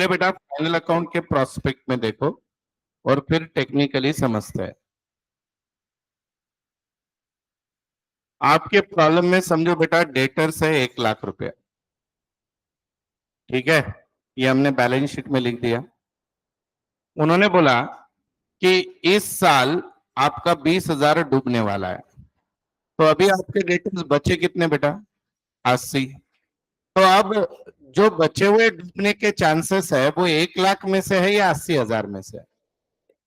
पहले बेटा final account के प्रोस्पेक्ट में देखो और फिर टेक्निकली समझते हैं। आपके प्रॉब्लम में समझो बेटा डेटर्स है 1 लाख रुपया। ठीक है, ये हमने बैलेंस शीट में लिख दिया। उन्होंने बोला कि इस साल आपका 20,000 डूबने वाला है। तो अभी आपके डेटर्स बचे कितने बेटा? 80। तो अब जो बचे हुए डूबने के चांसेस है वो 1 लाख में से है या 80,000 में से है?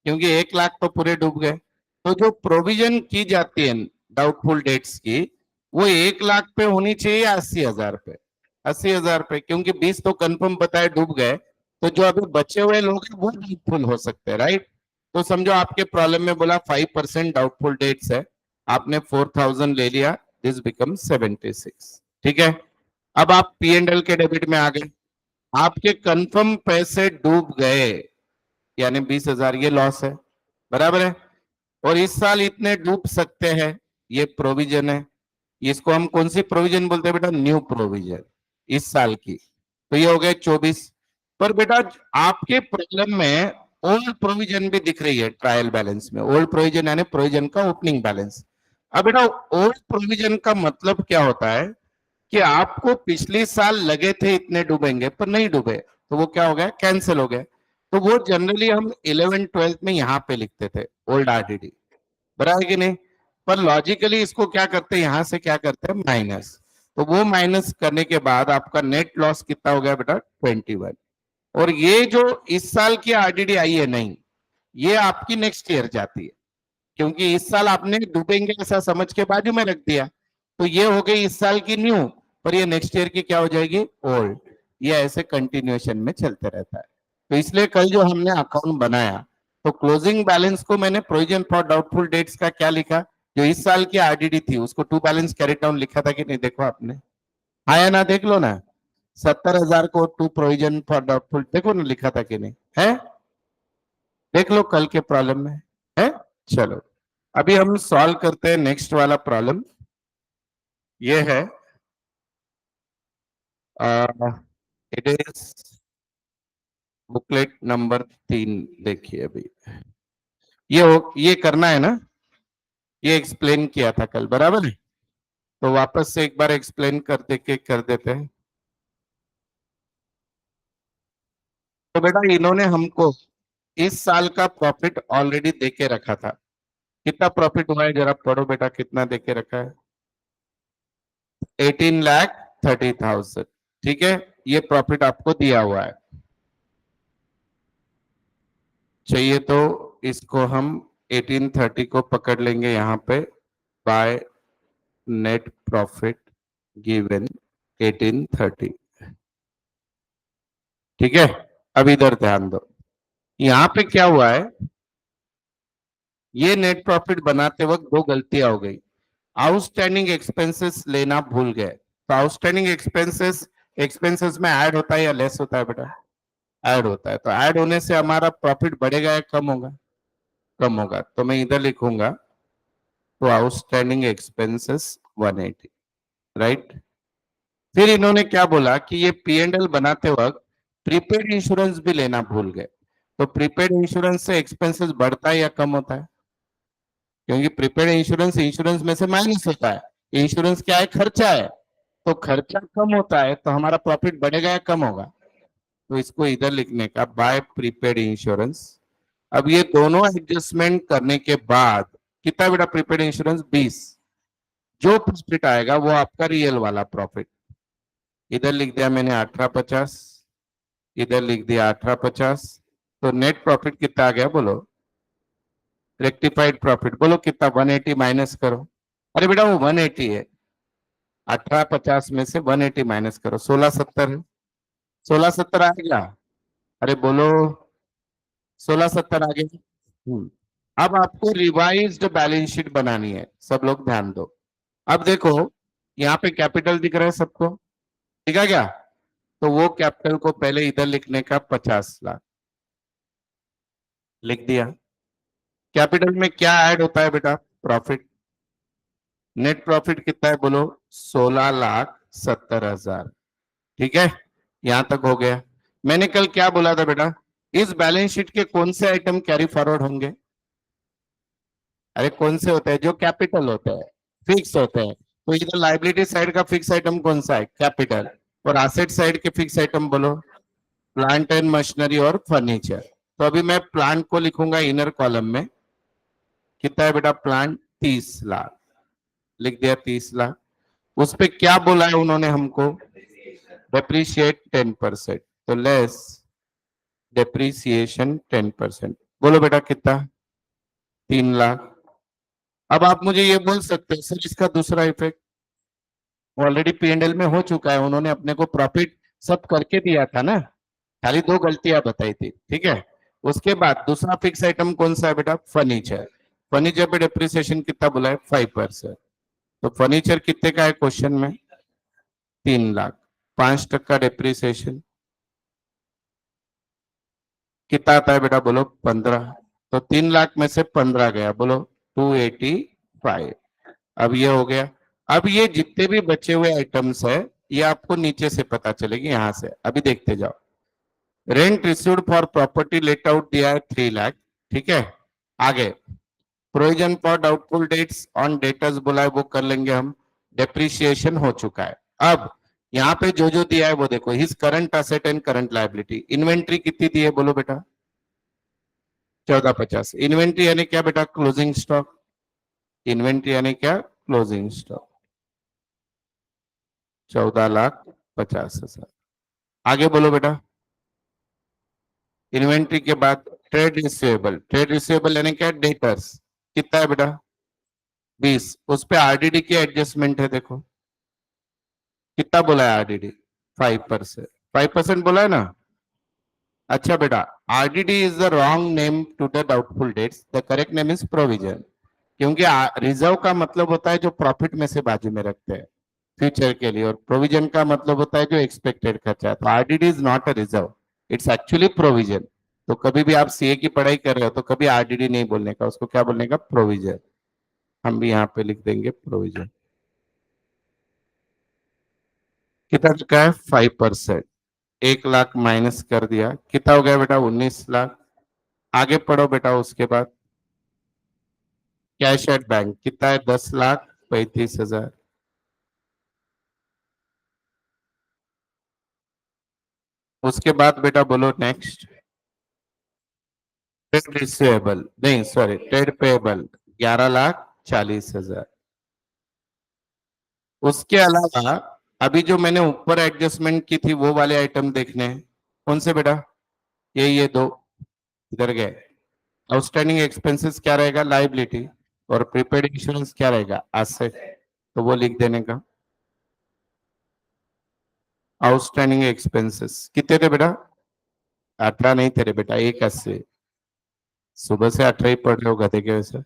क्योंकि 1 लाख तो पूरे डूब गए। तो जो प्रोविजन की जाती है डाउटफुल डेट्स की, वो 1 लाख पे होनी चाहिए या 80,000 पे? 80,000 पे, क्योंकि 20 तो कंफर्म बताए डूब गए। तो जो अभी बचे हुए लोग हैं वो डाउटफुल हो सकते हैं, राइट? तो समझो आपके प्रॉब्लम में बोला 5% डाउटफुल डेट्स है, आपने 4,000 ले लिया, दिस बिकम 76। ठीक है, अब आप पी एंड एल के डेबिट में आ गए, आपके कंफर्म पैसे डूब गए, यानी 20,000 ये लॉस है, बराबर है। और इस साल इतने डूब सकते हैं, ये प्रोविजन है। इसको हम कौन सी प्रोविजन बोलते हैं बेटा? न्यू प्रोविजन, इस साल की। तो ये हो गए 24। पर बेटा आपके प्रॉब्लम में ओल्ड प्रोविजन भी दिख रही है ट्रायल बैलेंस में। ओल्ड प्रोविजन यानी प्रोविजन का ओपनिंग बैलेंस। अब बेटा ओल्ड प्रोविजन का मतलब क्या होता है कि आपको पिछले साल लगे थे इतने डूबेंगे पर नहीं डूबे, तो वो क्या हो गया? कैंसिल हो गए। तो वो जनरली हम 11th-12th में यहां पे लिखते थे ओल्ड आरडीडी, बराबर कि नहीं? पर लॉजिकली इसको क्या करते हैं, यहां से क्या करते हैं? माइनस। तो वो माइनस करने के बाद आपका नेट लॉस कितना हो गया बेटा? 21। और ये जो इस साल की आरडीडी आई है, नहीं, ये आपकी नेक्स्ट ईयर जाती है, क्योंकि इस साल आपने डूबेंगे ऐसा समझ के बाजू में रख दिया। तो ये हो गई इस साल की न्यू, पर ये नेक्स्ट ईयर की क्या हो जाएगी? ओल्ड। ये ऐसे कंटिन्यूएशन में चलते रहता है। तो इसलिए कल जो हमने अकाउंट बनाया, तो क्लोजिंग बैलेंस को मैंने प्रोविजन फॉर डाउटफुल डेट्स का क्या लिखा? जो इस साल की आरडीडी थी उसको टू बैलेंस कैरी डाउन लिखा था कि नहीं? देखो आपने, हाँ या ना? देख लो ना, 70,000 को टू प्रोविजन फॉर डाउटफुल, देखो ना लिखा था कि नहीं है? देख लो कल के प्रॉब्लम में है। चलो अभी हम सॉल्व करते हैं नेक्स्ट वाला प्रॉब्लम। ये है इट इज बुकलेट नंबर 3। देखिए अभी ये करना है ना, ये एक्सप्लेन किया था कल, बराबर है? तो वापस से एक बार एक्सप्लेन कर देते हैं। तो बेटा इन्होंने हमको इस साल का प्रॉफिट ऑलरेडी देके रखा था। कितना प्रॉफिट हुआ है जरा पढ़ो बेटा, कितना देके रखा है? 18,30,000। ठीक है, ये प्रॉफिट आपको दिया हुआ है। चाहिए तो इसको हम 1830 को पकड़ लेंगे यहाँ पे, बाय नेट प्रॉफिट गिवन 1830। ठीक है, अब इधर ध्यान दो, यहाँ पे क्या हुआ है? ये नेट प्रॉफिट बनाते वक्त दो गलतियां हो गई। आउटस्टैंडिंग एक्सपेंसेस लेना भूल गए। तो आउटस्टैंडिंग एक्सपेंसेस एक्सपेंसेस में ऐड होता है या लेस होता है बेटा? ऐड होता है। तो ऐड होने से हमारा प्रॉफिट बढ़ेगा या कम होगा? कम होगा। तो मैं इधर लिखूंगा, तो आउटस्टैंडिंग एक्सपेंसेस 180, राइट? फिर इन्होंने क्या बोला कि ये पी एंड एल बनाते वक्त प्रीपेड इंश्योरेंस भी लेना भूल गए। तो प्रीपेड इंश्योरेंस से एक्सपेंसेस बढ़ता है या कम होता है? क्योंकि प्रीपेड इंश्योरेंस इंश्योरेंस में से माइनस होता है। इंश्योरेंस क्या है? खर्चा है। तो खर्चा कम होता है तो हमारा प्रॉफिट बढ़ेगा या कम होगा? तो इसको इधर लिखने का, बाय प्रीपेड इंश्योरेंस। अब ये दोनों एडजस्टमेंट करने के बाद कितना बेटा? Prepaid insurance 20। जो प्रॉफिट आएगा वो आपका रियल वाला प्रॉफिट। इधर लिख दिया मैंने 1850, इधर लिख दिया 1850। तो नेट प्रॉफिट कितना आ गया बोलो? रेक्टिफाइड प्रॉफिट बोलो कितना? 180 माइनस करो। अरे बेटा वो 180 है, 1850 में से 180 माइनस करो, 1670 है। 1670 आ गया? अरे बोलो, 1670 आ गया। अब आपको रिवाइज्ड बैलेंस शीट बनानी है, सब लोग ध्यान दो। अब देखो यहाँ पे कैपिटल दिख रहा है सबको, ठीक है क्या? तो वो कैपिटल को पहले इधर लिखने का, 50 लाख लिख दिया। कैपिटल में क्या ऐड होता है बेटा? प्रॉफिट। नेट प्रॉफिट कितना है बोलो? 16,70,000। ठीक है, यहां तक हो गया। मैंने कल क्या बोला था बेटा, इस बैलेंस शीट के कौन से आइटम कैरी फॉरवर्ड होंगे? अरे कौन से होते हैं? जो कैपिटल होते हैं, फिक्स होते हैं। तो इधर लाइबिलिटी साइड का फिक्स आइटम कौन सा है? कैपिटल। और एसेट साइड के फिक्स आइटम बोलो, प्लांट एंड मशीनरी और फर्नीचर। तो अभी मैं प्लांट को लिखूंगा इनर कॉलम में। कितना है बेटा प्लांट? 30 लाख। लिख दिया 30 लाख। उस पे क्या बोला है उन्होंने हमको? डेप्रिशिएट 10%। तो लेस डेप्रिसिएशन 10%। बोलो बेटा कितना? 3 लाख। अब आप मुझे ये बोल सकते हैं सर इसका दूसरा इफेक्ट ऑलरेडी पीएनएल में हो चुका है, उन्होंने अपने को प्रॉफिट सब करके दिया था ना, खाली दो गलतियां बताई थी, ठीक है। उसके बाद दूसरा फिक्स आइटम कौन सा है बेटा? फर्नीचर। फर्नीचर पे डेप्रिसिएशन कितना बोला है? 5%। तो फर्नीचर कितने का है क्वेश्चन में? 3 लाख। 5% डेप्रिसिएशन कितना आता है बेटा? बोलो 15। तो 3 लाख में से 15 गया, बोलो 285। अब ये हो गया। अब ये जितने भी बचे हुए आइटम्स है ये आपको नीचे से पता चलेगी, यहां से अभी देखते जाओ। Rent received for property let out दिया है 3 लाख, ठीक है। आगे provision for doubtful debts on debtors बोला है, वो कर लेंगे हम। डेप्रिसिएशन हो चुका है। अब यहाँ पे जो जो दिया है वो देखो, his current asset and current liability. Inventory कितनी दी है बोलो बेटा? 1450। इन्वेंट्री यानी क्या बेटा? Closing stock. इन्वेंट्री यानी क्या? Closing stock. 14,50,000। आगे बोलो बेटा। इन्वेंट्री के बाद ट्रेड रिसीवेबल। ट्रेड रिसीवेबल यानी क्या? डेटर्स। कितना है बेटा? 20। उस पे आरडीडी की एडजस्टमेंट है, देखो कितना बोला है आरडीडी? 5%। 5% बोला है ना। अच्छा बेटा, RDD is the wrong name to the doubtful debts, the correct name is provision. क्योंकि रिजर्व का मतलब होता है जो प्रॉफिट में से बाजू में रखते हैं फ्यूचर के लिए, और प्रोविजन का मतलब होता है जो एक्सपेक्टेड खर्चा है। तो RDD is not a reserve, it's actually provision. तो कभी भी आप सीए की पढ़ाई कर रहे हो तो कभी आरडीडी नहीं बोलने का, उसको क्या बोलने का? प्रोविजन। हम भी यहाँ पे लिख देंगे प्रोविजन। कितना चुका है? 5%। 1 लाख माइनस कर दिया, कितना हो गया बेटा? 19 लाख। आगे पढ़ो बेटा। उसके बाद कैश एट बैंक कितना है? 10,35,000। उसके बाद बेटा बोलो नेक्स्ट। ट्रेड रिसीवेबल नहीं, सॉरी, ट्रेड पेएबल 11,40,000। उसके अलावा अभी जो मैंने ऊपर एडजस्टमेंट की थी वो वाले आइटम देखने हैं। कौन से बेटा? ये दो इधर गए। आउटस्टैंडिंग एक्सपेंसेस क्या रहेगा? लाइबिलिटी। और प्रीपेड इंश्योरेंस क्या रहेगा? एसेट। तो वो लिख देने का। आउटस्टैंडिंग एक्सपेंसेस कितने थे बेटा? 18 नहीं थे रे बेटा, 180। सुबह से 18 ही पढ़ रहे हो गधे के वैसे।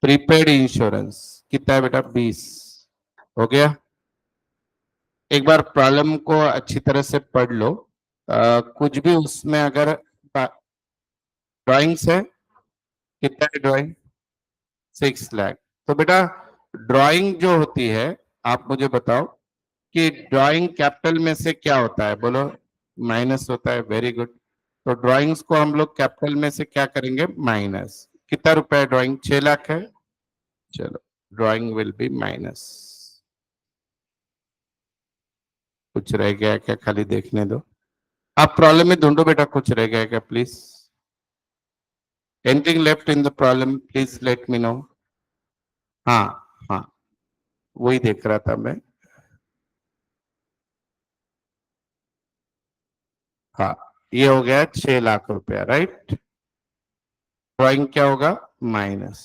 प्रीपेड इंश्योरेंस कितना है बेटा? 20। हो गया। एक बार प्रॉब्लम को अच्छी तरह से पढ़ लो। कुछ भी उसमें अगर ड्राइंग्स है, कितना है ड्राइंग? 6 लाख। तो बेटा ड्राइंग जो होती है, आप मुझे बताओ कि ड्राइंग कैपिटल में से क्या होता है? बोलो माइनस होता है। Very good. तो ड्राइंग्स को हम लोग कैपिटल में से क्या करेंगे? माइनस। कितना रुपए है ड्राइंग? 6 लाख है। चलो, ड्राइंग विल बी माइनस। कुछ रह गया क्या? खाली देखने दो। आप प्रॉब्लम में ढूंढो बेटा, कुछ रह गया क्या please? Anything left in the problem please let me know. हाँ, हाँ, वही देख रहा था मैं। हाँ, ये हो गया 6 लाख रुपया, राइट। ड्राइंग क्या होगा? Minus.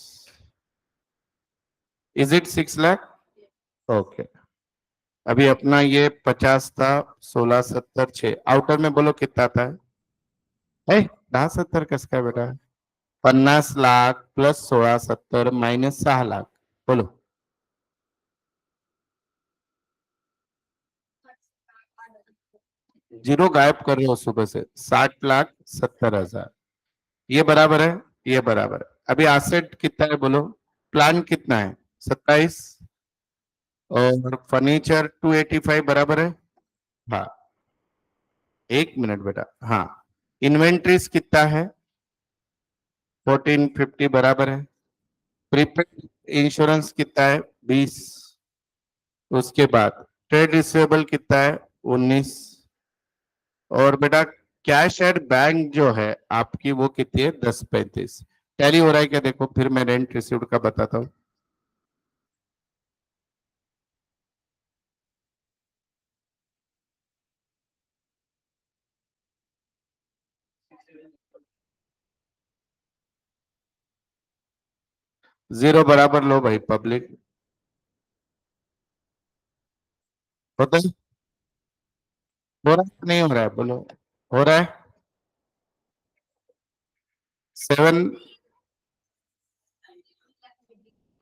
Is it 6 lakh? Okay. अभी अपना ये 50 था। 16, 70, 6 आउटर में बोलो कितना था? है 10, 70 कसं काय बेटा? 50 लाख प्लस 16, 70 माइनस 6 लाख। बोलो। जीरो गायब कर रहे हो सुबह से। 60,70,000। ये बराबर है। ये बराबर है। अभी एसेट कितना है बोलो? प्लान कितना है? 27। और फर्नीचर 285 बराबर है। हाँ। एक मिनट बेटा। हाँ, इन्वेंट्रीज कितना है? 1450 बराबर है। प्रीपेड इंश्योरेंस कितना है? 20। उसके बाद ट्रेड रिसीवेबल कितना है? 19। और बेटा कैश एट बैंक जो है आपकी वो कितनी है? 1035। टैली हो रहा है क्या? देखो फिर मैं रेंट रिसीव्ड का बताता हूँ। जीरो बराबर लो भाई पब्लिक। होता है? हो रहा है कि नहीं हो रहा है? बोलो। हो रहा है? 7।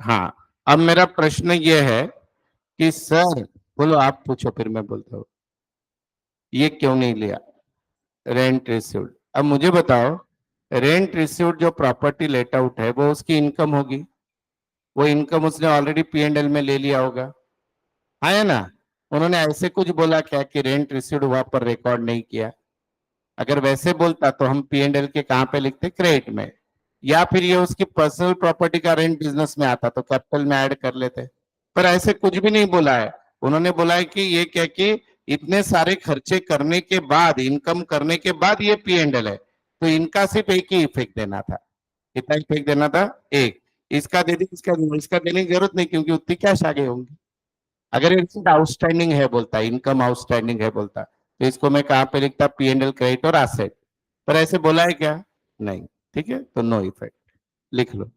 हाँ। अब मेरा प्रश्न ये है कि सर, बोलो आप पूछो फिर मैं बोलता हूँ। ये क्यों नहीं लिया रेंट रिसीव्ड? अब मुझे बताओ, रेंट रिसीव्ड जो प्रॉपर्टी लेट आउट है वो उसकी इनकम होगी। वो इनकम उसने ऑलरेडी पी एंड एल में ले लिया होगा। हाँ है ना? उन्होंने ऐसे कुछ बोला क्या कि रेंट रिसीव्ड वहां पर रिकॉर्ड नहीं किया? अगर वैसे बोलता तो हम पी एंड एल के कहां पे लिखते? क्रेडिट में। या फिर ये उसकी पर्सनल प्रॉपर्टी का रेंट बिजनेस में आता तो कैपिटल में ऐड कर लेते। पर ऐसे कुछ भी नहीं बोला है। उन्होंने बोला है कि ये क्या कि इतने सारे खर्चे करने के बाद, इनकम करने के बाद ये पी एंड एल है, तो इनका सिर्फ एक ही इफेक्ट देना था। कितना इफेक्ट देना था? एक। इसका दे दी, इसका देने की जरूरत नहीं क्योंकि उतनी कैश आ गई होंगी। अगर ये आउटस्टैंडिंग है बोलता, इनकम आउटस्टैंडिंग है बोलता, तो इसको मैं कहां पे लिखता? पी एंड एल क्रेडिट और एसेट। पर ऐसे बोला है क्या? नहीं। ठीक है, तो नो इफेक्ट लिख लो।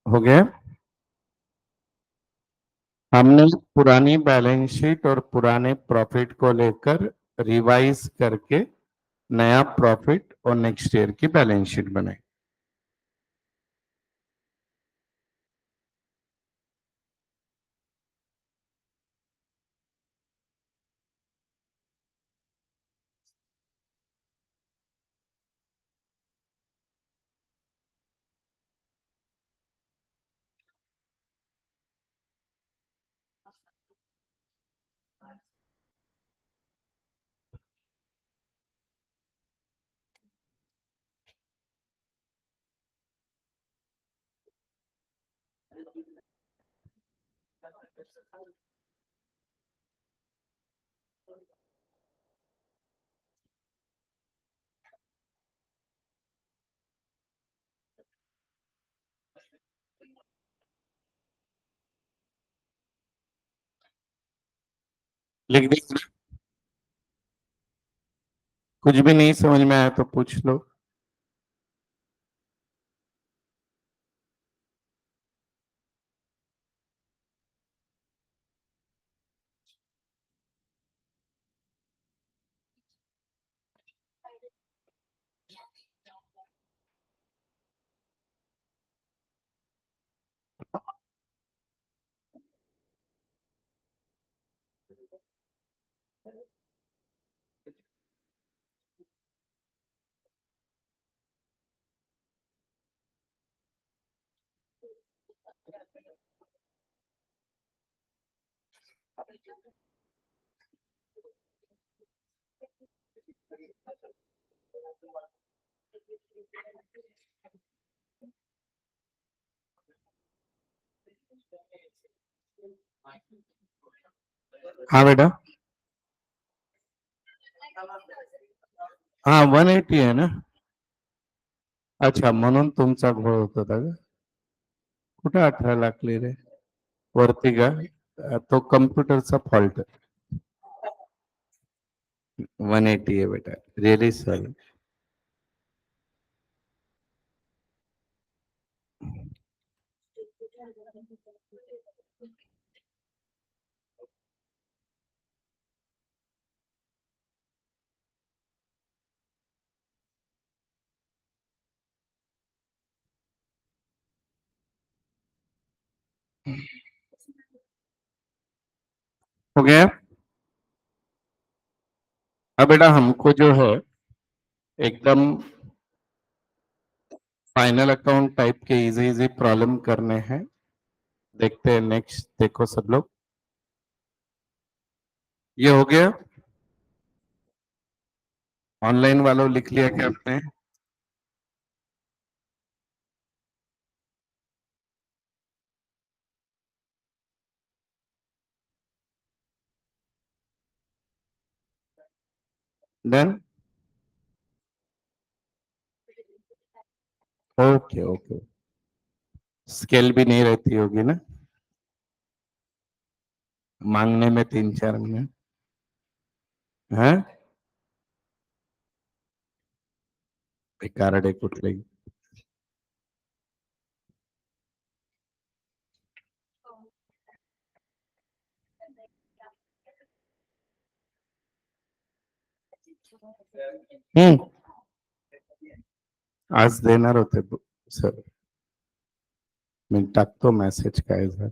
हो गया। हमने पुरानी बैलेंस शीट और पुराने प्रॉफिट को लेकर रिवाइज करके नया प्रॉफिट और नेक्स्ट ईयर की बैलेंस शीट बनाई। लिख दी। कुछ भी नहीं समझ में आया तो पूछ लो। हाँ बेटा। हाँ 180 है ना। अच्छा म्हणून तुमचा घोळ होत होता का? कुठे 18 लाख ले रे? वरती का? तो कम्प्युटरचा फॉल्ट। 180 है बेटा। Really sorry. हो गया। अब बेटा हमको जो है एकदम फाइनल अकाउंट टाइप के इजी इजी प्रॉब्लम करने हैं। देखते हैं नेक्स्ट। देखो सब लोग, ये हो गया। ऑनलाइन वालों लिख लिया क्या आपने? डन। Okay okay. स्केल भी नहीं रहती होगी ना मांगने में 3-4 में? है कारडे कुठले? हम्म। आज देणार होते सर। मी टाकतो मेसेज काय झालं.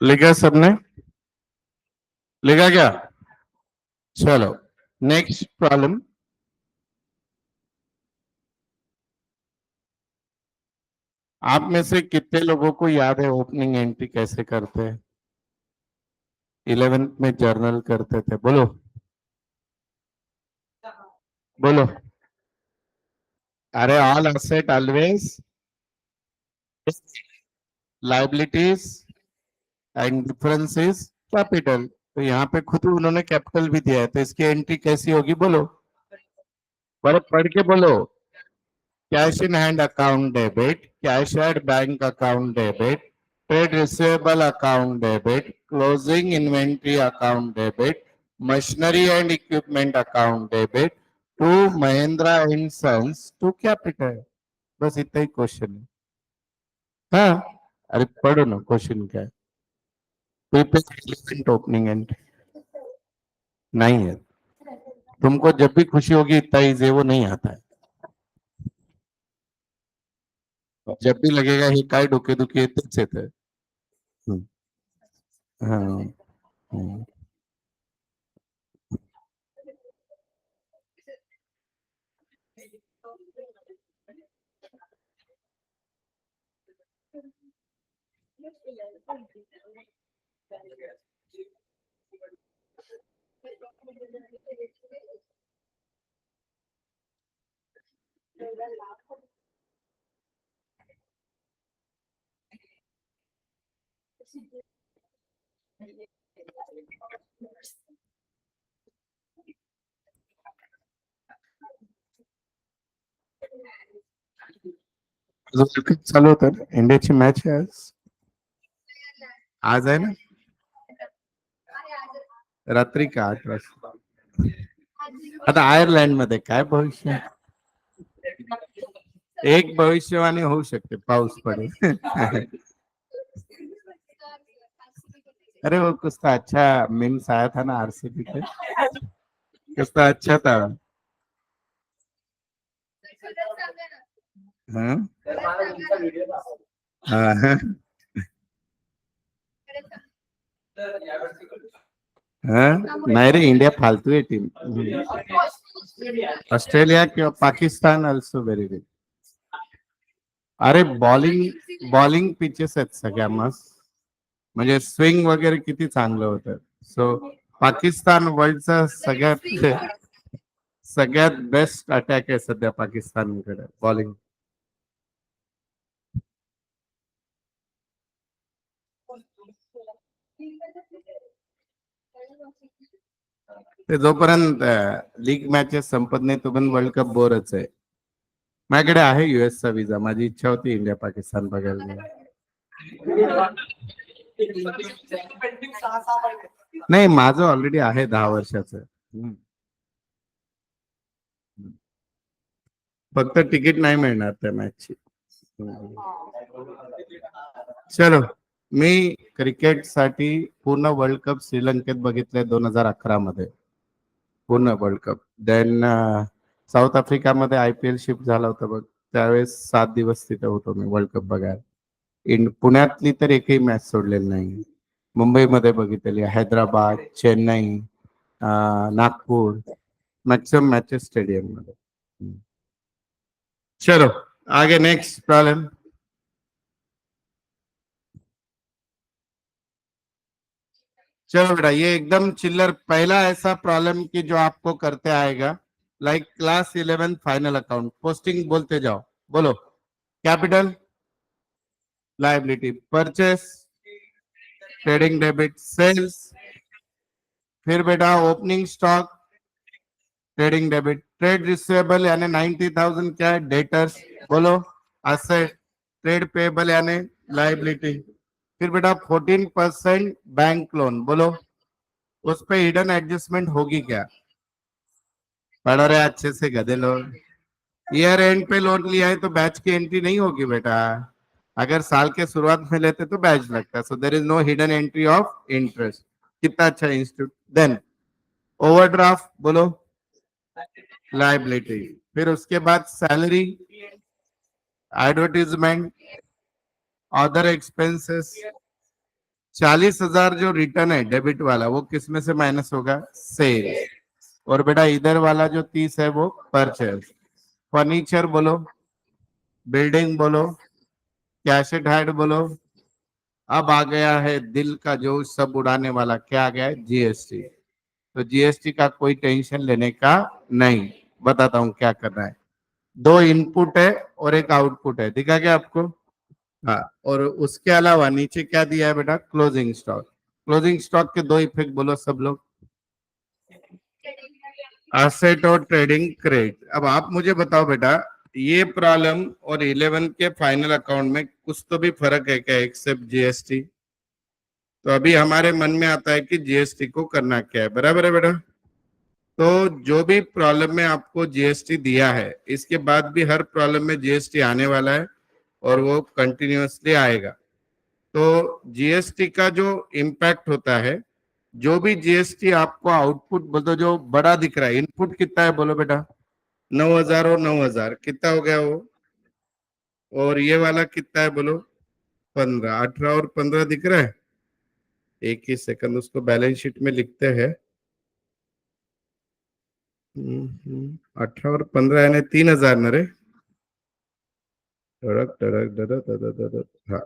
लिखा सबने? लिखा क्या? चलो नेक्स्ट प्रॉब्लम। आप में से कितने लोगों को याद है ओपनिंग एंट्री कैसे करते हैं? 11th में जर्नल करते थे, बोलो बोलो। अरे all asset always liabilities and difference is capital. तो यहाँ पे खुद उन्होंने कैपिटल भी दिया है, तो इसकी एंट्री कैसी होगी बोलो, पढ़ के बोलो। Cash in hand account debit, cash at bank account debit, trade receivable account debit, closing inventory account debit, machinery and equipment account debit to Mahindra and sons to capital. बस इतना ही क्वेश्चन है। हाँ, अरे पढ़ो ना क्वेश्चन क्या है। प्रीपेड ओपनिंग एंट्री नहीं है। तुमको जब भी खुशी होगी इतना इजी वो नहीं आता है। जब भी लगेगा हे काय डोकेदुखी आहे तेच येतं. हम्म, हाँ, हम्म. वर्ल्ड कप चालू होतं ना, इंडियाची मॅच आहे आज. आज आहे ना, रात्री का 8 वाजता. आता आयर्लंड मध्ये काय भविष्य, एक भविष्यवाणी होऊ शकते पाऊस पडेल. अरे वो कुछ तो अच्छा मीम्स आया था ना आरसीबी पे, कुछ तो अच्छा था. हाँ हाँ हाँ, नाही रे इंडिया फालतू आहे टीम. ऑस्ट्रेलिया किंवा पाकिस्तान ऑल्सो व्हेरी गुड. अरे बॉलिंग पिचेस आहेत सगळ्या मस्त, म्हणजे स्विंग वगैरे किती चांगलं होतं. सो पाकिस्तान वर्ल्डचा सगळ्यात बेस्ट अटॅक आहे सध्या पाकिस्तानकडे बॉलिंग. ते जोपर्यंत लीग मॅचेस संपत नाही तोपर्यंत वर्ल्ड कप बोरच आहे. माझ्याकडे आहे युएसचा विजा, माझी इच्छा होती इंडिया पाकिस्तान बघायला. नाही माझं ऑलरेडी आहे 10 वर्षाचं. फक्त तिकीट नाही मिळणार त्या मॅचची. चलो, मी क्रिकेटसाठी पूर्ण वर्ल्ड कप श्रीलंकेत बघितले 2011 मध्ये, पूर्ण वर्ल्ड कप. देन साऊथ आफ्रिकामध्ये IPL शिफ्ट झाला होता बघ, त्यावेळेस 7 दिवस तिथे होतो मी वर्ल्ड कप बघायला. पुण्यातली तर एकही मॅच सोडलेली नाही. मुंबईमध्ये बघितलेली, Hyderabad, Chennai, Nagpur, maximum matches stadium मध्ये. चलो आगे नेक्स्ट प्रॉब्लम. चलो बेटा ये एकदम चिल्लर पहला ऐसा प्रॉब्लम कि जो आपको करते आएगा, like class 11 final account posting बोलते जाओ, बोलो. Capital, liability, purchase, trading debit, sales. फिर बेटा opening stock, trading debit, trade receivable यानी 90,000 क्या है, डेटर्स, बोलो. असेट, ट्रेड पेबल यानी लाइबिलिटी. फिर बेटा 14% बैंक लोन, बोलो. उस पे हिडन एडजस्टमेंट होगी क्या? पढ़ो रहे अच्छे से गधे लोग. ईयर एंड पे लोन लिया है तो बैच की एंट्री नहीं होगी बेटा. अगर साल के शुरुआत में लेते तो बैच लगता. So there is no hidden entry of interest. कितना अच्छा इंस्टीट्यूट. देन ओवरड्राफ्ट, बोलो. लाइबिलिटी। फिर उसके बाद सैलरी, एडवर्टीजमेंट, अदर एक्सपेंसेस। 40,000 जो रिटर्न है डेबिट वाला, वो किस में से माइनस होगा? सेल। और बेटा इधर वाला जो 30 है वो परचेज। फर्नीचर बोलो, बिल्डिंग बोलो, कैश एट हैंड बोलो। अब आ गया है दिल का जोश सब उड़ाने वाला, क्या आ गया है? जीएसटी। तो जीएसटी का कोई टेंशन लेने का नहीं। बताता हूँ क्या करना है। दो इनपुट है और एक आउटपुट है, दिखा क्या आपको? हाँ। और उसके अलावा नीचे क्या दिया है बेटा? Closing stock. क्लोजिंग स्टॉक के दो इफेक्ट बोलो सब लोग। एसेट और ट्रेडिंग क्रेडिट। अब आप मुझे बताओ बेटा, ये प्रॉब्लम और 11 के फाइनल अकाउंट में कुछ तो भी फर्क है क्या एक्सेप्ट जीएसटी? तो अभी हमारे मन में आता है कि जीएसटी को करना क्या है, बराबर है बेटा? तो जो भी प्रॉब्लम में आपको जीएसटी दिया है, इसके बाद भी हर प्रॉब्लम में जीएसटी आने वाला है और वो कंटिन्यूअसली आएगा। तो जीएसटी का जो इम्पैक्ट होता है, जो भी जीएसटी आपको आउटपुट बोल दो, जो बड़ा दिख रहा है, इनपुट कितना है बोलो बेटा? 9,000 और 9,000 कितना हो गया वो? और ये वाला कितना है बोलो? 15। 18 और 15 दिख रहा है? एक ही सेकंड, उसको बैलेंस शीट में लिखते हैं। 18 और 15 यानी 3,000 न रे। टड़क टड़क डरक डरक डरक, हाँ।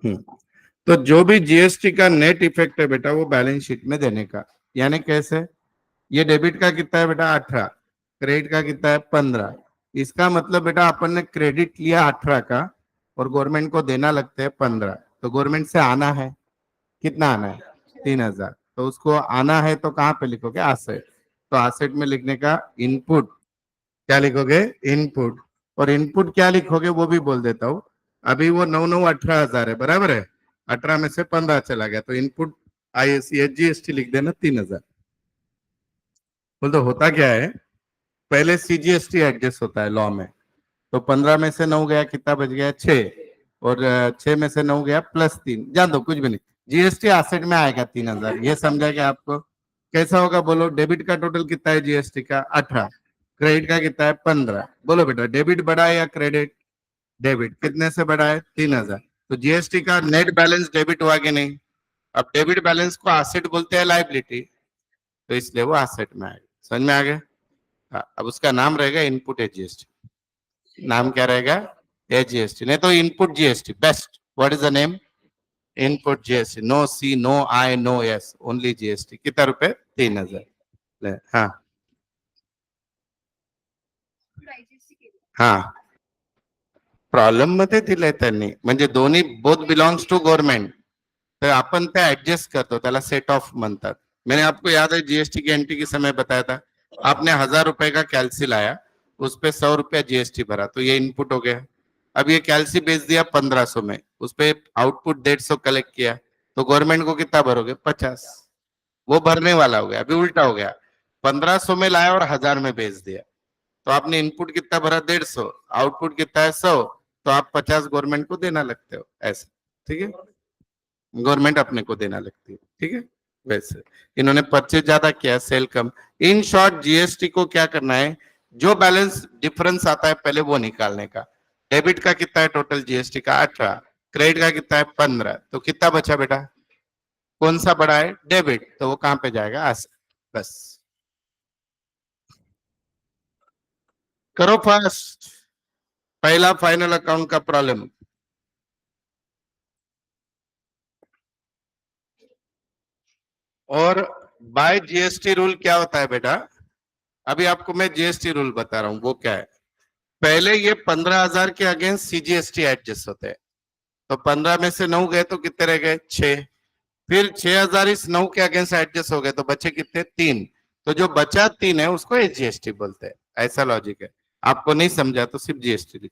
हम्म। तो जो भी जीएसटी का नेट इफेक्ट है बेटा, वो बैलेंस शीट में देने का। यानी कैसे? ये डेबिट का कितना है बेटा? 18। क्रेडिट का कितना है? 15। इसका मतलब बेटा अपन ने क्रेडिट लिया 18 का और गवर्नमेंट को देना लगता है 15। तो गवर्नमेंट से आना है, कितना आना है? 3,000। तो उसको आना है तो कहाँ पे लिखोगे? एसेट। तो एसेट में लिखने का इनपुट क्या लिखोगे? इनपुट। और इनपुट क्या लिखोगे वो भी बोल देता हूँ। अभी वो 9,918,000 है, बराबर है? 18 में से 15 चला गया, तो इनपुट आईएससी जीएसटी लिख देना 3,000। बोल तो होता क्या है, पहले सीजीएसटी एडजस्ट होता है लॉ में। तो 15 में से 9 गया, कितना बच गया? 6। और 6 में से 9 गया +3, जान दो कुछ भी नहीं। जीएसटी एसेट में आएगा 3,000, ये समझा क्या आपको? कैसा होगा बोलो? डेबिट का टोटल कितना है जीएसटी का? 18। क्रेडिट का कितना है? 15। बोलो बेटा, डेबिट बढ़ा है या क्रेडिट? डेबिट। कितने से बढ़ा है? 3,000। तो जीएसटी का नेट बैलेंस डेबिट हुआ कि नहीं? अब डेबिट बैलेंस को एसेट बोलते हैं, लाइबिलिटी। तो इसलिए वो एसेट में आएगा। समझ में आ गया? हाँ, अब उसका नाम रहेगा इनपुट है जीएसटी। नाम क्या रहेगा? एजीएसटी, नहीं तो input GST best. What is the name? Input GST. No C, no I, no S, only GST. कितना रुपए? 3,000। हाँ। हाँ, प्रॉब्लेम मध्ये दिलंय त्यांनी, म्हणजे दोन्ही बोथ बिलोंग्स टू गव्हर्नमेंट. तर आपण ते ऍडजस्ट करतो, त्याला सेट ऑफ म्हणतात. मैंने आपको याद है जीएसटी की एंट्री के समय बताया था, आपने 1,000 रुपए का कैलसी लाया, उस पे 100 रुपया जीएसटी भरा, तो ये इनपुट हो गया। अब ये कैलसी बेच दिया 1,500 में, उस पे आउटपुट 150 कलेक्ट किया, तो गवर्नमेंट को कितना भरोगे? 50। वो भरने वाला हो गया। अभी उल्टा हो गया, 1,500 में लाया और 1,000 में बेच दिया। तो आपने इनपुट कितना भरा? 150। आउटपुट कितना है? 100। तो आप 50 गवर्नमेंट को देना लगते हो, ऐसा। ठीक है, गवर्नमेंट अपने को देना लगती है। ठीक है, वैसे इन्होंने परचेज ज्यादा किया, सेल कम। इन शॉर्ट जीएसटी को क्या करना है? जो बैलेंस डिफरेंस आता है पहले वो निकालने का। डेबिट का कितना है टोटल जीएसटी का? 18। क्रेडिट का कितना है? 15। तो कितना बचा बेटा? कौन सा बड़ा है? डेबिट। तो वो कहां पे जाएगा? बस करो फास्ट। पहला फाइनल अकाउंट का प्रॉब्लम। और बाय जीएसटी रूल क्या होता है बेटा? अभी आपको मैं जीएसटी रूल बता रहा हूं, वो क्या है। पहले ये 15,000 के अगेंस्ट सीजीएसटी एडजस्ट होते हैं। तो 15 में से 9 गए तो कितने रह गए? 6। फिर 6,000 इस 9 के अगेंस्ट एडजस्ट हो गए, तो बचे कितने? 3। तो जो बचा 3 है उसको जीएसटी बोलते हैं। ऐसा लॉजिक है। आपको नहीं समझा तो सिर्फ जीएसटी।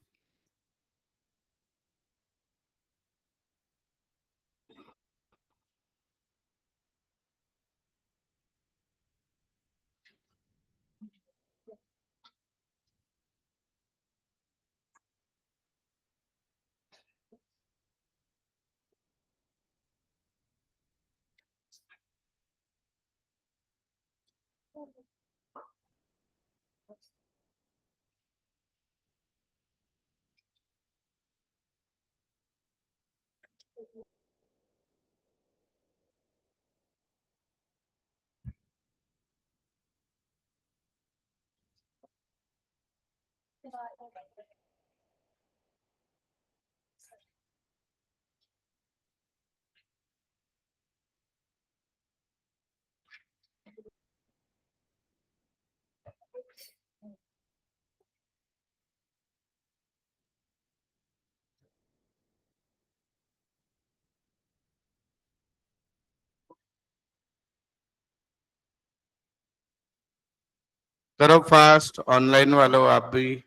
करो फास्ट, ऑनलाइन वालों आप भी।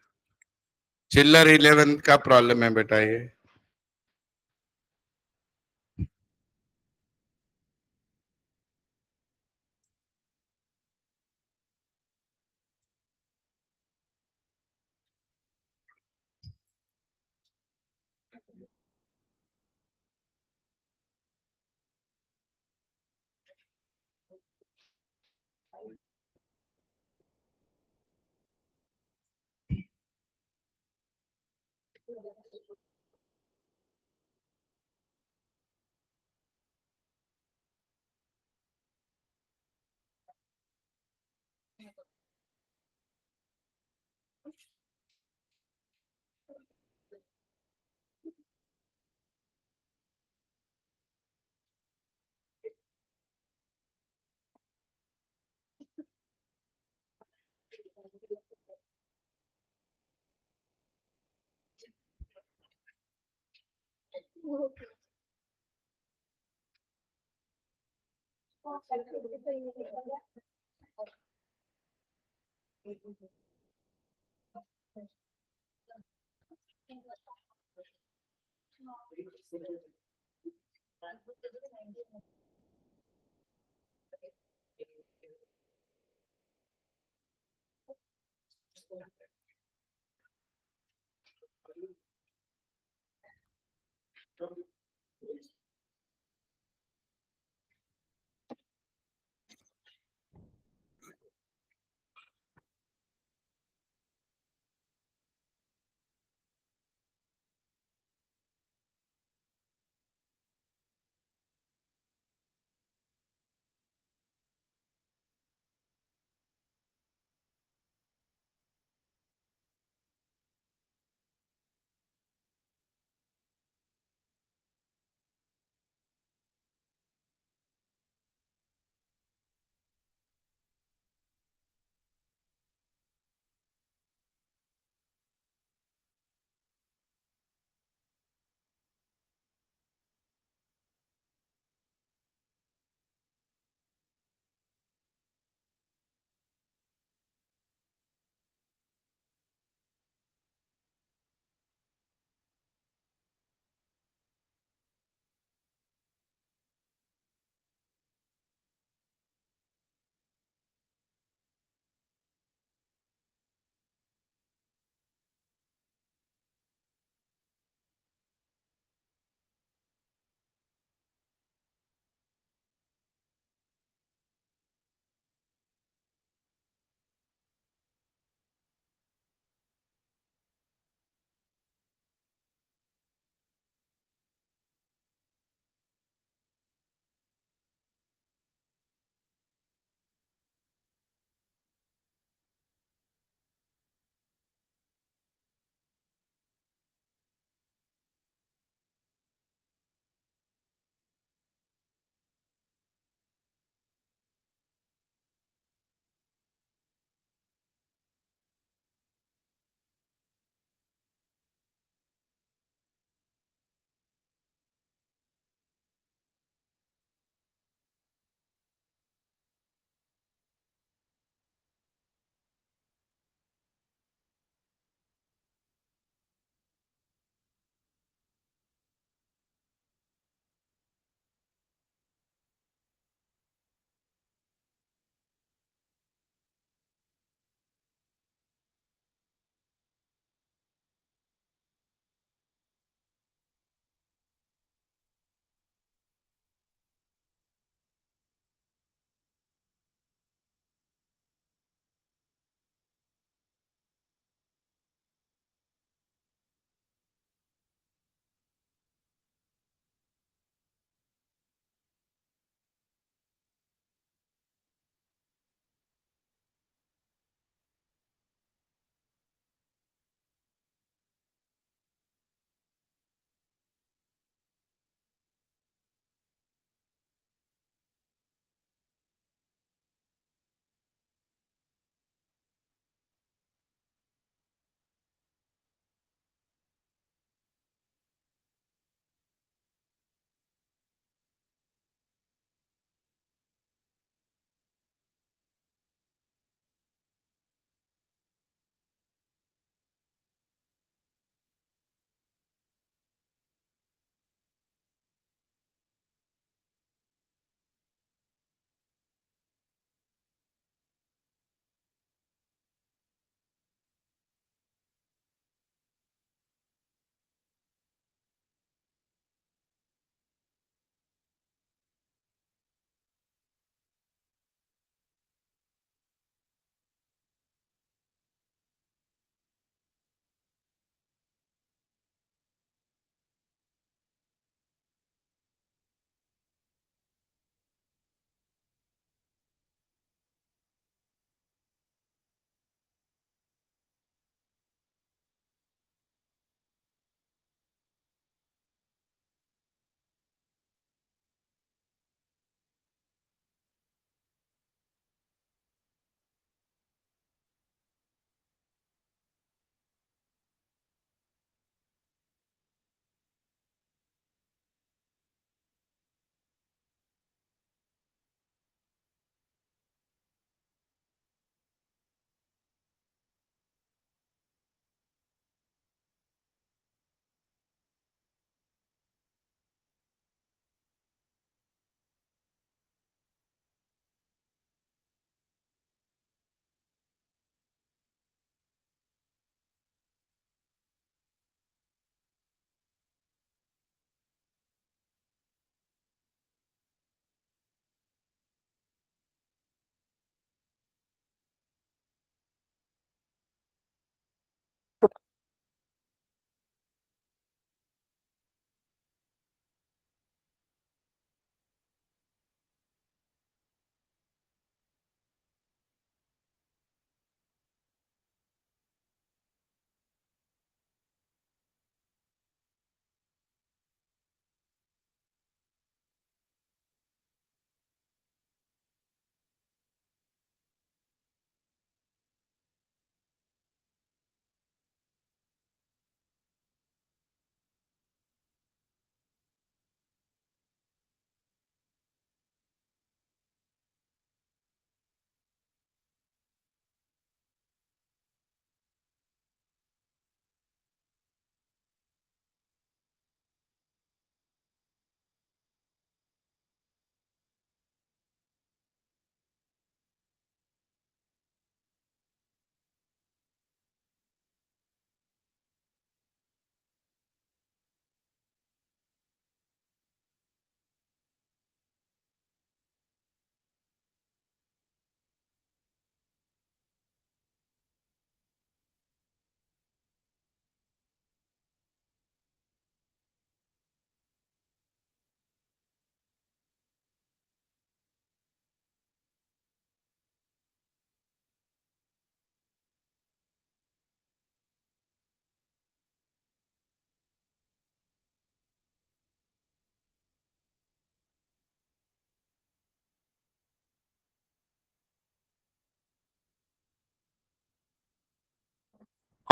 चिल्लर 11 का प्रॉब्लम है बेटा ये।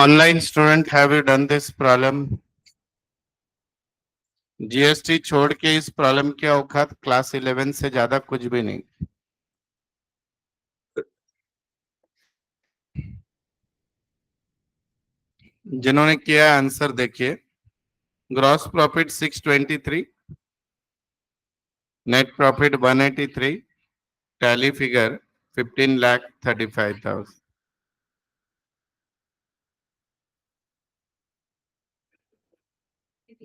Online student, have you done this problem? GST छोड़ के इस प्रॉब्लम की औकात क्लास 11 से ज्यादा कुछ भी नहीं। जिन्होंने किया आंसर देखिए। Gross profit 623, net profit 183, tally figure 15,35,000।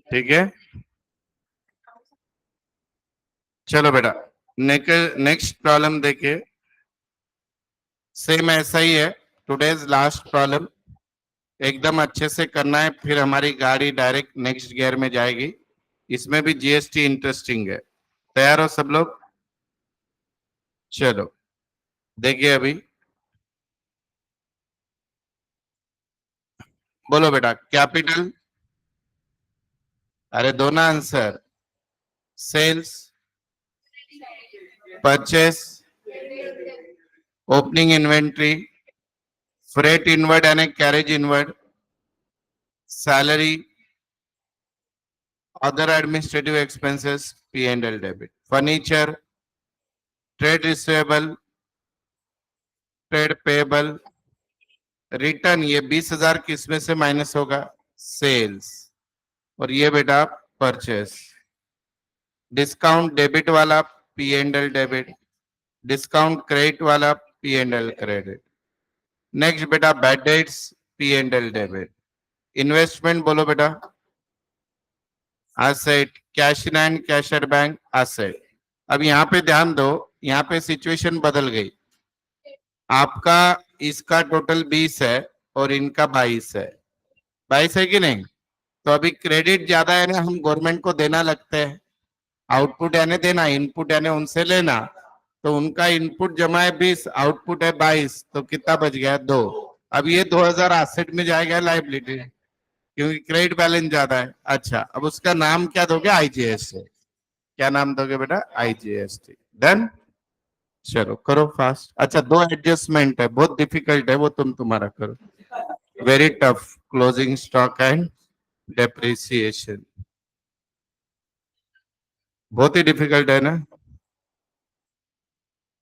ठीक है, चलो बेटा नेक्स्ट प्रॉब्लम देखिए। सेम ऐसा ही है, टुडेज लास्ट प्रॉब्लम। एकदम अच्छे से करना है, फिर हमारी गाड़ी डायरेक्ट नेक्स्ट गियर में जाएगी। इसमें भी जीएसटी इंटरेस्टिंग है। तैयार हो सब लोग? चलो देखिए अभी। बोलो बेटा, कैपिटल। अरे दो ना answer. Sales, purchase, opening inventory, freight inward यानी carriage inward, salary, other administrative expenses, P and L debit, furniture, trade receivable, trade payable, return. ये 20,000 किसमें से माइनस होगा? सेल्स। और ये बेटा परचेस। डिस्काउंट डेबिट वाला P and L debit, discount credit वाला P and L credit. Next बेटा bad debts, P and L debit. Investment बोलो बेटा, asset, cash in and cash at bank, asset. अब यहाँ पे ध्यान दो, यहाँ पे सिचुएशन बदल गई। आपका इसका टोटल 20 है और इनका 22 है। 22 है कि नहीं? तो अभी क्रेडिट ज्यादा है ना, हम गवर्नमेंट को देना लगते हैं। आउटपुट यानी देना, इनपुट यानी उनसे लेना। तो उनका इनपुट जमा है 20, आउटपुट है 22, तो कितना बच गया? 2। अब ये 2,000 एसेट में जाएगा लाइबिलिटी, क्योंकि क्रेडिट बैलेंस ज्यादा है। अच्छा, अब उसका नाम क्या दोगे? आईजीएस से। क्या नाम दोगे बेटा? आईजीएसटी। डन। चलो करो फास्ट। अच्छा, दो एडजस्टमेंट है, बहुत डिफिकल्ट है वो, तुम्हारा करो। Very tough, closing stock and depreciation. बहुत ही डिफिकल्ट है ना?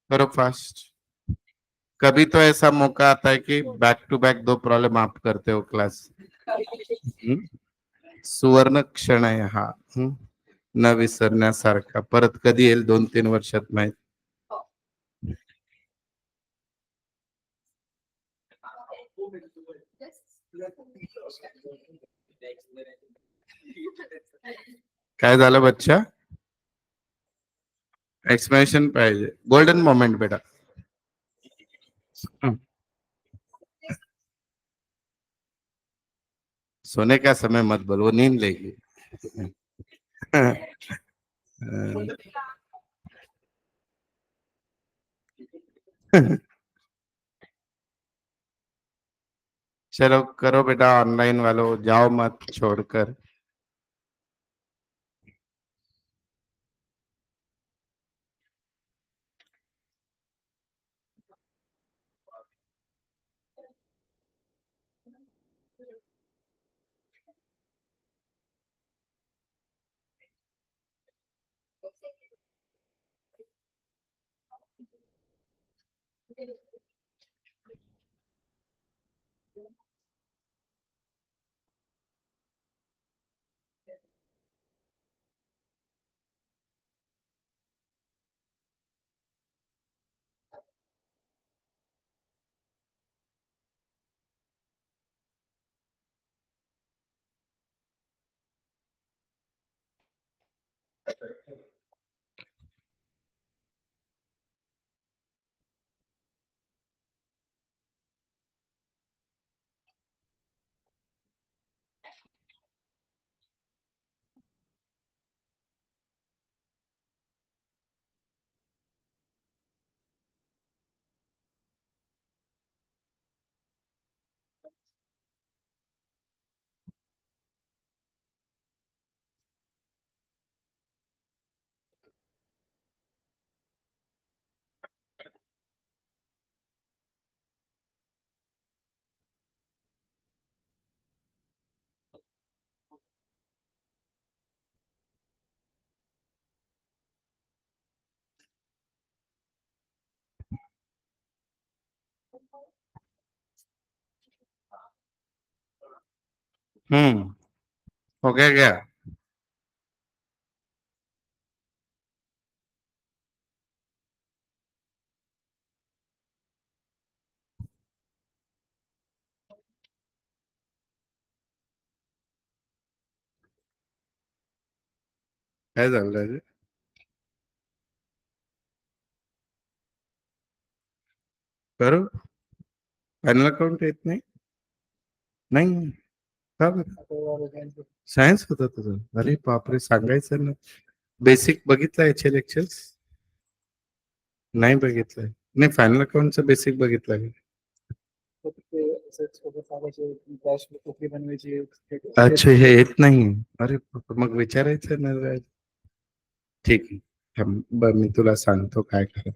करो फास्ट। कभी तो ऐसा मौका आता है कि बैक टू बैक दो प्रॉब्लम आप करते हो क्लास। हम्म? सुवर्ण क्षण आहे हा, न विसरण्यासारखा, परत कधी येईल 2-3 वर्षात माहित. काय झालं बच्चा? एक्सप्लेनेशन पाहिजे, गोल्डन मोमेंट बेटा. हम्म. सोने का समय मत बोल, वो नींद लेगी. चलो करो बेटा, ऑनलाइन वालों जाओ मत छोड़कर. हो गया क्या? काय झालं रे? करू? फायनल अकाउंट येत नाही? नाही. का बरं? सायन्स होतं तुझं? अरे बापरे, सांगायचं ना. बेसिक बघितलं याचे लेक्चर्स? नाही बघितलंय. नाही, फायनल अकाउंटचं बेसिक बघितलं का? अच्छा, हे येत नाही. अरे बापरे, मग विचारायचं ना जरा. ठीक आहे. थांब, बरं मी तुला सांगतो काय करा.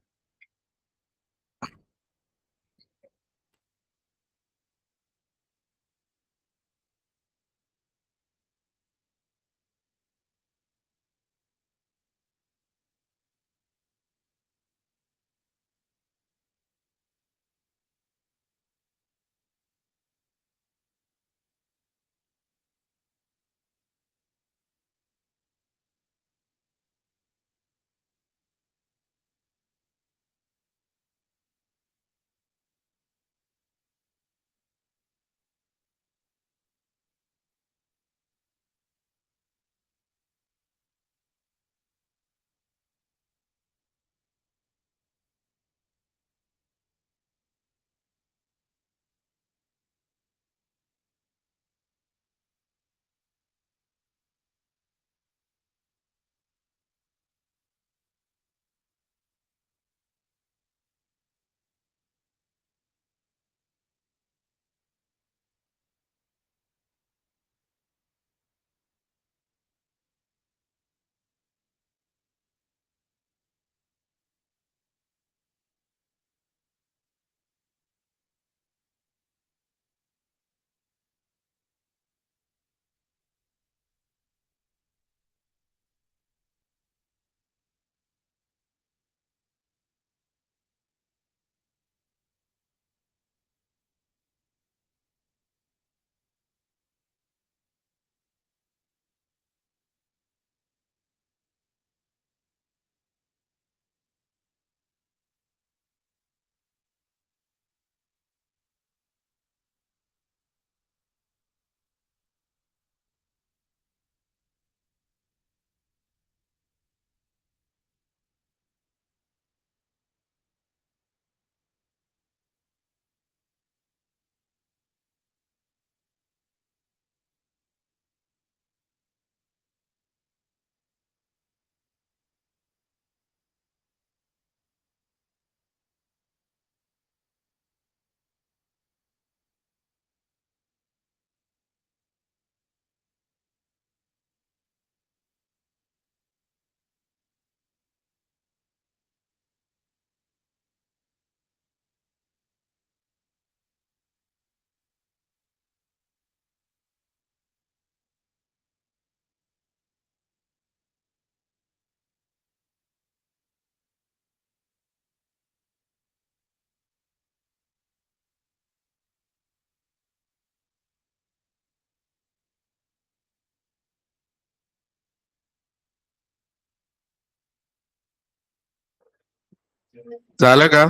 झालं का?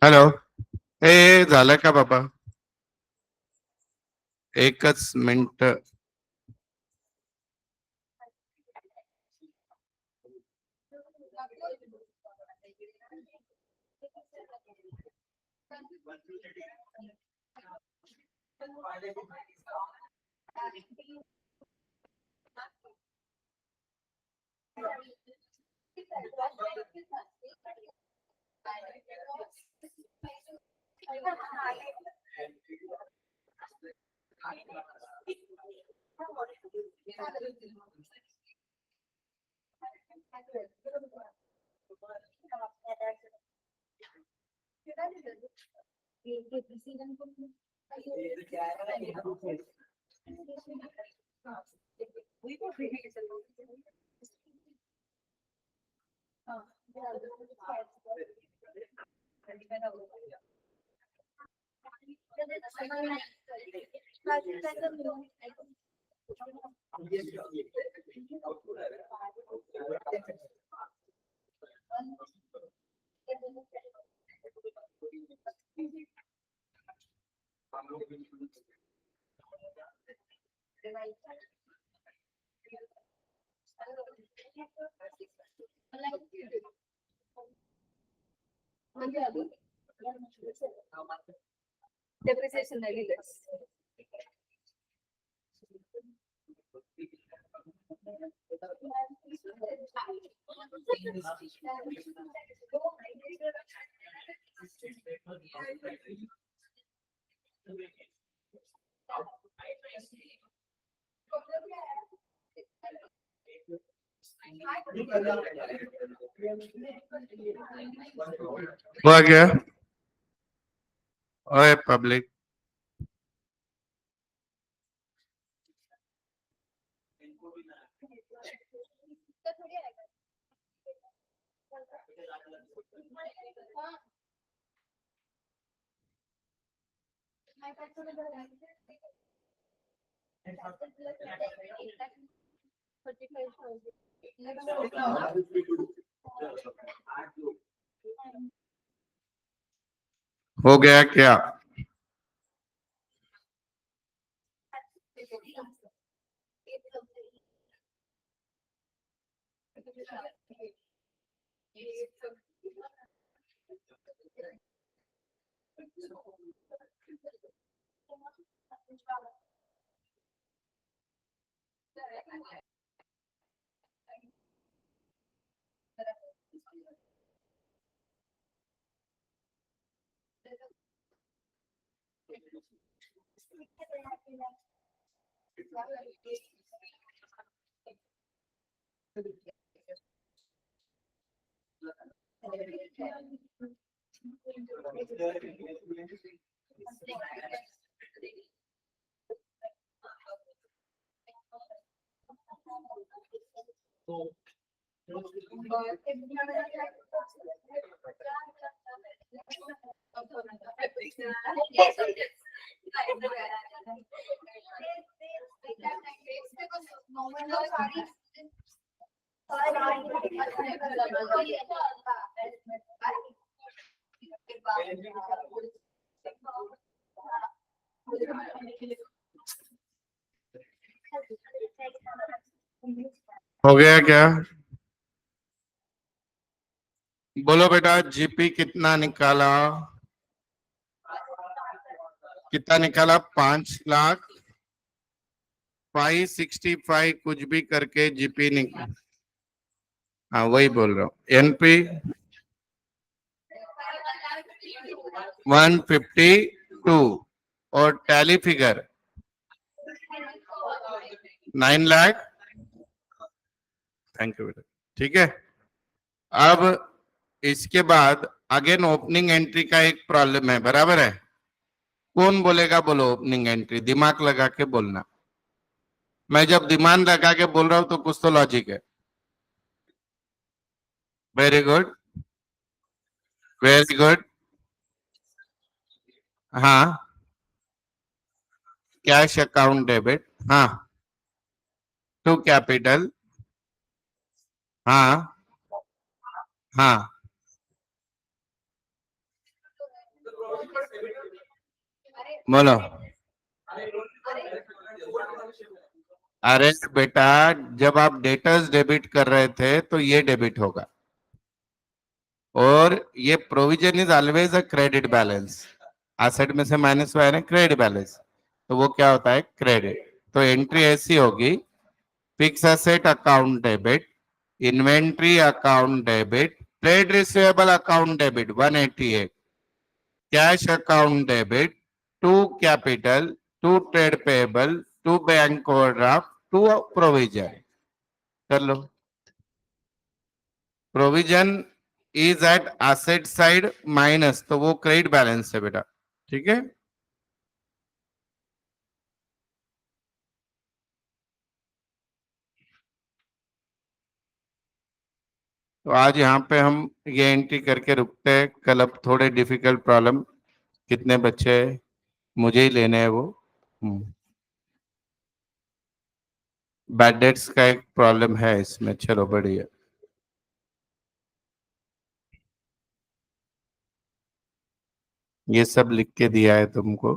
हॅलो. ए, झालं का बाबा? एकच मिनिट. Depreciation less. हुआ क्या? ओए पब्लिक, हो गया क्या? हो गया क्या? बोलो बेटा, जीपी कितना निकाला? कितना निकाला? 5,65,605 कुछ भी करके जीपी निकाल। हाँ वही बोल रहा हूँ। एनपी 152 और tally figure 9 lakh. Thank you बेटा। ठीक है, अब इसके बाद अगेन ओपनिंग एंट्री का एक प्रॉब्लम है, बराबर है? कौन बोलेगा? बोलो ओपनिंग एंट्री, दिमाग लगा के बोलना। मैं जब दिमाग लगा के बोल रहा हूं तो कुछ तो लॉजिक है। Very good, very good. हाँ, कैश अकाउंट डेबिट, हाँ। टू कैपिटल, हाँ हाँ। बोलो। अरे बेटा, जब आप डेटर्स डेबिट कर रहे थे तो ये डेबिट होगा, और ये provision is always a credit balance, asset में से माइनस हुआ है ना क्रेडिट बैलेंस, तो वो क्या होता है क्रेडिट। तो एंट्री ऐसी होगी, fix asset account debit, inventory account debit, trade receivable account debit 188, cash account debit, to capital, to trade payable, to bank overdraft, to provision. कर लो। Provision is at asset side minus, तो वो credit balance है बेटा, ठीक है। तो आज यहाँ पे हम ये एंट्री करके रुकते हैं, कल अब थोड़े डिफिकल्ट प्रॉब्लम, कितने बच्चे हैं, मुझे ही लेने हैं वो। बैड डेट्स का एक प्रॉब्लम है इसमें, चलो बढ़िया। ये सब लिख के दिया है तुमको।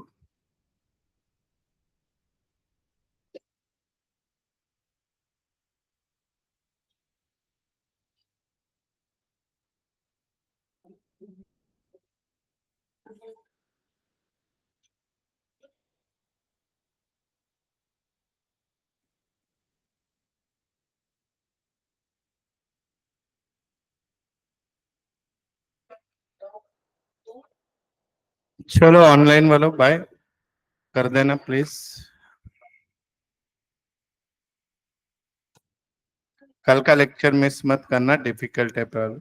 चलो ऑनलाइन वालों बाय, कर देना प्लीज। कल का लेक्चर मिस मत करना, डिफिकल्ट है प्रॉब्लम।